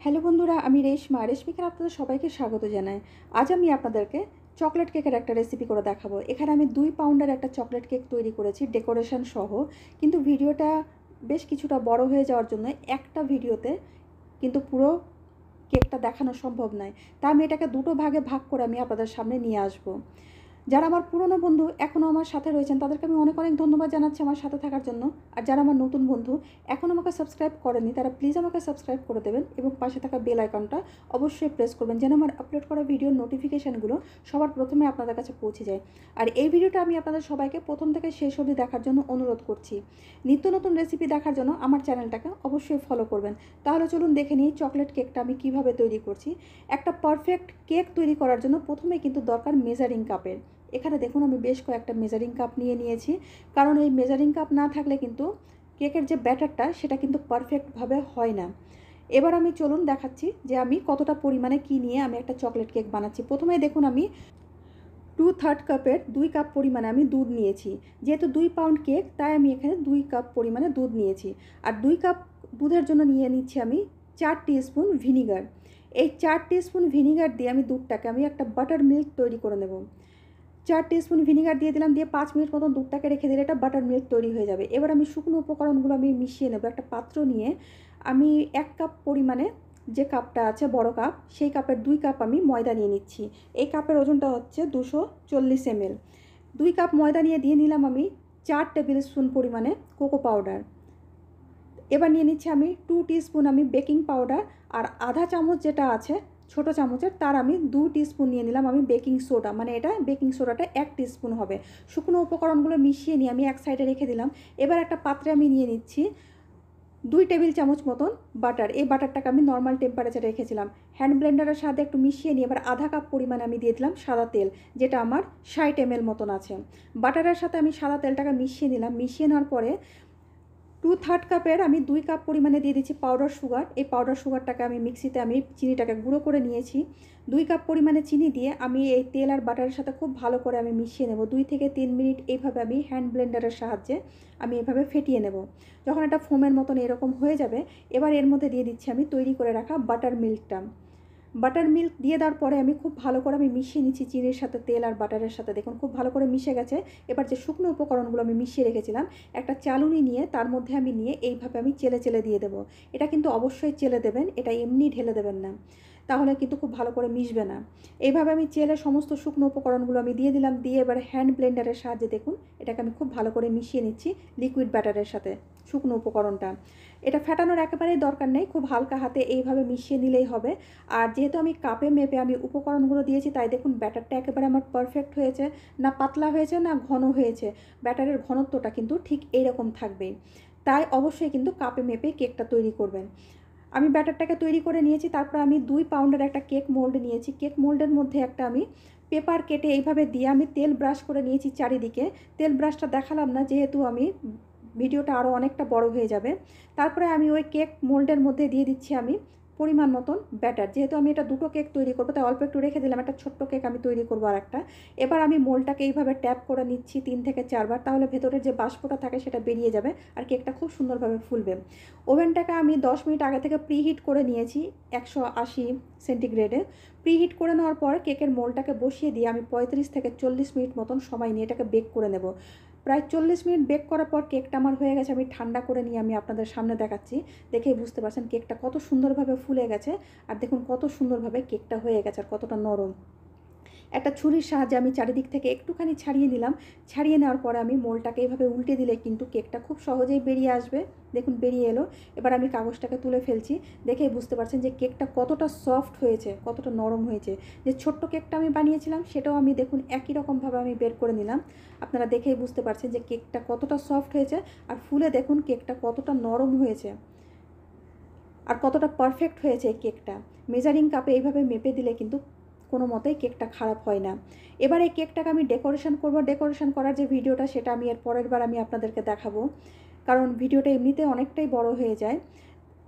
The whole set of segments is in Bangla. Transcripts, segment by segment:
হ্যালো বন্ধুরা, আমি রেশমিকে আপনাদের সবাইকে স্বাগত জানাই। আজ আমি আপনাদেরকে চকলেট কেকের একটা রেসিপি করে দেখাবো। এখানে আমি 2 পাউন্ডের একটা চকলেট কেক তৈরি করেছি ডেকোরেশন সহ। কিন্তু ভিডিওটা বেশ কিছুটা বড় হয়ে যাওয়ার জন্য একটা ভিডিওতে কিন্তু পুরো কেকটা দেখানো সম্ভব নয়। তাই আমি এটাকে দুটো ভাগে ভাগ করে আমি আপনাদের সামনে নিয়ে আসবো। যারা আমার পুরনো বন্ধু এখনও আমার সাথে রয়েছেন তাদেরকে আমি অনেক অনেক ধন্যবাদ জানাচ্ছি আমার সাথে থাকার জন্য। আর যারা আমার নতুন বন্ধু এখনও আমাকে সাবস্ক্রাইব করেনি তারা প্লিজ আমাকে সাবস্ক্রাইব করে দেবেন এবং পাশে থাকা বেল আইকনটা অবশ্যই প্রেস করবেন যেন আমার আপলোড করা ভিডিওর নোটিফিকেশানগুলো সবার প্রথমে আপনাদের কাছে পৌঁছে যায়। আর এই ভিডিওটা আমি আপনাদের সবাইকে প্রথম থেকে শেষ অবধি দেখার জন্য অনুরোধ করছি। নিত্য নতুন রেসিপি দেখার জন্য আমার চ্যানেলটাকে অবশ্যই ফলো করবেন। তাহলে চলুন দেখে নিই চকলেট কেকটা আমি কিভাবে তৈরি করছি। একটা পারফেক্ট কেক তৈরি করার জন্য প্রথমে কিন্তু দরকার মেজারিং কাপের। এখানে দেখুন আমি বেশ কয়েকটা মেজারিং কাপ নিয়ে নিয়েছি, কারণ এই মেজারিং কাপ না থাকলে কিন্তু কেকের যে ব্যাটারটা সেটা কিন্তু পারফেক্টভাবে হয় না। এবার আমি চলুন দেখাচ্ছি যে আমি কতটা পরিমাণে কি নিয়ে আমি একটা চকলেট কেক বানাচ্ছি। প্রথমে দেখুন আমি 2/3 কাপের 2 কাপ পরিমাণে আমি দুধ নিয়েছি। যেহেতু 2 পাউন্ড কেক তাই আমি এখানে 2 কাপ পরিমাণে দুধ নিয়েছি। আর 2 কাপ দুধের জন্য নিয়ে নিচ্ছি আমি 4 টিস্পুন ভিনিগার। এই 4 টিস্পুন ভিনিগার দিয়ে আমি দুধটাকে আমি একটা বাটার মিল্ক তৈরি করে নেব। 4 টিস্পুন ভিনিগার দিয়ে দিলাম, দিয়ে 5 মিনিট মতন দুধটাকে রেখে দিলে এটা বাটার মিল্ক তৈরি হয়ে যাবে। এবার আমি শুকনো উপকরণগুলো আমি মিশিয়ে নেব। একটা পাত্র নিয়ে আমি 1 কাপ পরিমাণে, যে কাপটা আছে বড় কাপ, সেই কাপের 2 কাপ আমি ময়দা নিয়ে নিচ্ছি। এই কাপের ওজনটা হচ্ছে 240 ml। 2 কাপ ময়দা নিয়ে দিয়ে নিলাম আমি 4 টেবিল স্পুন পরিমাণে কোকো পাউডার। এবার নিয়ে নিচ্ছি আমি 2 টিস্পুন আমি বেকিং পাউডার, আর আধা চামচ যেটা আছে ছোটো চামচের তার আমি 2 টিস্পুন নিয়ে নিলাম আমি বেকিং সোডা, মানে এটা বেকিং সোডাটা 1 টিস্পুন হবে। শুকনো উপকরণগুলো মিশিয়ে নিয়ে আমি এক সাইডে রেখে দিলাম। এবার একটা পাত্রে আমি নিয়ে নিচ্ছি 2 টেবিল চামচ মতন বাটার। এই বাটারটাকে আমি নর্মাল টেম্পারেচারে রেখেছিলাম। হ্যান্ড ব্লেন্ডারের সাথে একটু মিশিয়ে নিয়ে এবার আধা কাপ পরিমাণে আমি দিয়ে দিলাম সাদা তেল, যেটা আমার 60 ml মতন আছে। বাটারের সাথে আমি সাদা তেলটাকে মিশিয়ে নিলাম। মিশিয়ে নেওয়ার পরে 2/3 কাপের আমি 2 কাপ পরিমাণে দিয়ে দিচ্ছি পাউডার সুগার। এই পাউডার সুগারটাকে আমি মিক্সিতে আমি চিনিটাকে গুঁড়ো করে নিয়েছি। 2 কাপ পরিমাণে চিনি দিয়ে আমি এই তেল আর বাটারের সাথে খুব ভালো করে আমি মিশিয়ে নেব। 2 থেকে 3 মিনিট এইভাবে আমি হ্যান্ড ব্লেন্ডারের সাহায্যে আমি এভাবে ফেটিয়ে নেব। যখন এটা ফোমের মতন এরকম হয়ে যাবে, এবার এর মধ্যে দিয়ে দিচ্ছি আমি তৈরি করে রাখা বাটার মিল্কটা। বাটার মিল্ক দিয়ে দেওয়ার পরে আমি খুব ভালো করে আমি মিশিয়ে নিচ্ছি চিনির সাথে তেল আর বাটারের সাথে। দেখুন খুব ভালো করে মিশে গেছে। এবার যে শুকনো উপকরণগুলো আমি মিশিয়ে রেখেছিলাম, একটা চালুনি নিয়ে তার মধ্যে আমি নিয়ে এইভাবে আমি চেলে চেলে দিয়ে দেবো। এটা কিন্তু অবশ্যই চেলে দেবেন, এটা এমনি ঢেলে দেবেন না, তাহলে কিন্তু খুব ভালো করে মিশবে না। এইভাবে আমি চেলে সমস্ত শুকনো উপকরণগুলো আমি দিয়ে দিলাম। দিয়ে এবার হ্যান্ড ব্লেন্ডারের সাহায্যে দেখুন এটাকে আমি খুব ভালো করে মিশিয়ে নিচ্ছি লিকুইড ব্যাটারের সাথে শুকনো উপকরণটা। এটা ফেটানোর একেবারেই দরকার নেই, খুব হালকা হাতে এইভাবে মিশিয়ে নিলেই হবে। আর যেহেতু আমি কাপে মেপে আমি উপকরণগুলো দিয়েছি, তাই দেখুন ব্যাটারটা একেবারে আমার পারফেক্ট হয়েছে, না পাতলা হয়েছে না ঘন হয়েছে। ব্যাটারের ঘনত্বটা কিন্তু ঠিক এইরকম থাকবেই। তাই অবশ্যই কিন্তু কাপে মেপে কেকটা তৈরি করবেন। আমি ব্যাটারটাকে তৈরি করে নিয়েছি। তারপর আমি 2 পাউন্ডের একটা কেক মোল্ড নিয়েছি। কেক মোল্ডের মধ্যে একটা আমি পেপার কেটে এইভাবে দিয়ে আমি তেল ব্রাশ করে নিয়েছি চারিদিকে। তেল ব্রাশটা দেখালাম না, যেহেতু আমি ভিডিওটা আরও অনেকটা বড় হয়ে যাবে। তারপরে আমি ওই কেক মোল্ডের মধ্যে দিয়ে দিচ্ছি আমি পরিমাণ মতন ব্যাটার। যেহেতু আমি এটা দুটো কেক তৈরি করবো তাই অল্প একটু রেখে দিলাম, একটা ছোট্ট কেক আমি তৈরি করবো আর একটা। এবার আমি মোল্ডটাকে এইভাবে ট্যাপ করে নিচ্ছি 3 থেকে 4 বার, তাহলে ভেতরের যে বাষ্পটা থাকে সেটা বেরিয়ে যাবে আর কেকটা খুব সুন্দরভাবে ফুলবে। ওভেনটাকে আমি 10 মিনিট আগে থেকে প্রিহিট করে নিয়েছি 180 সেন্টিগ্রেডে। প্রিহিট করে নেওয়ার পর কেকের মোল্ডটাকে বসিয়ে দিয়ে আমি 35 থেকে 40 মিনিট মতন সময় নিয়ে এটাকে বেক করে নেব। প্রায় 40 মিনিট বেক করার পর কেকটা আমার হয়ে গেছে। আমি ঠান্ডা করে নিয়ে আমি আপনাদের সামনে দেখাচ্ছি। দেখেই বুঝতে পারছেন কেকটা কত সুন্দরভাবে ফুলে গেছে। আর দেখুন কত সুন্দরভাবে কেকটা হয়ে গেছে আর কতটা নরম। একটা ছুরির সাহায্যে আমি চারিদিক থেকে একটুখানি ছাড়িয়ে নিলাম। ছাড়িয়ে নেওয়ার পরে আমি মোলটাকে এইভাবে উল্টে দিলে কিন্তু কেকটা খুব সহজেই বেরিয়ে আসবে। দেখুন বেরিয়ে এলো। এবার আমি কাগজটাকে তুলে ফেলছি। দেখেই বুঝতে পারছেন যে কেকটা কতটা সফট হয়েছে, কতটা নরম হয়েছে। যে ছোট্ট কেকটা আমি বানিয়েছিলাম সেটাও আমি দেখুন একই রকমভাবে আমি বের করে নিলাম। আপনারা দেখেই বুঝতে পারছেন যে কেকটা কতটা সফট হয়েছে আর ফুলে দেখুন কেকটা কতটা নরম হয়েছে আর কতটা পারফেক্ট হয়েছে এই কেকটা। মেজারিং কাপে এইভাবে মেপে দিলে কিন্তু কোনো মতেই কেকটা খারাপ হয় না। এবার এই কেকটাকে আমি ডেকোরেশন করব। ডেকোরেশন করার যে ভিডিওটা সেটা আমি এর পরের বার আমি আপনাদেরকে দেখাবো, কারণ ভিডিওটা এমনিতে অনেকটাই বড় হয়ে যায়।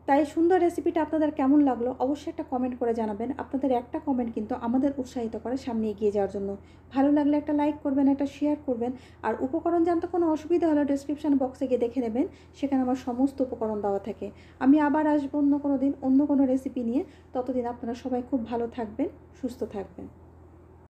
তাই সুন্দর রেসিপিটা আপনাদের কেমন লাগলো অবশ্যই একটা কমেন্ট করে জানাবেন। আপনাদের একটা কমেন্ট কিন্তু আমাদের উৎসাহিত করে সামনে এগিয়ে যাওয়ার জন্য। ভালো লাগলে একটা লাইক করবেন, একটা শেয়ার করবেন। আর উপকরণ জানতে কোনো অসুবিধা হলে ডেসক্রিপশন বক্সে গিয়ে দেখে নেবেন, সেখানে আমার সমস্ত উপকরণ দেওয়া থাকে। আমি আবার আসবো অন্য কোনো দিন অন্য কোনো রেসিপি নিয়ে। ততদিন আপনারা সবাই খুব ভালো থাকবেন, সুস্থ থাকবেন।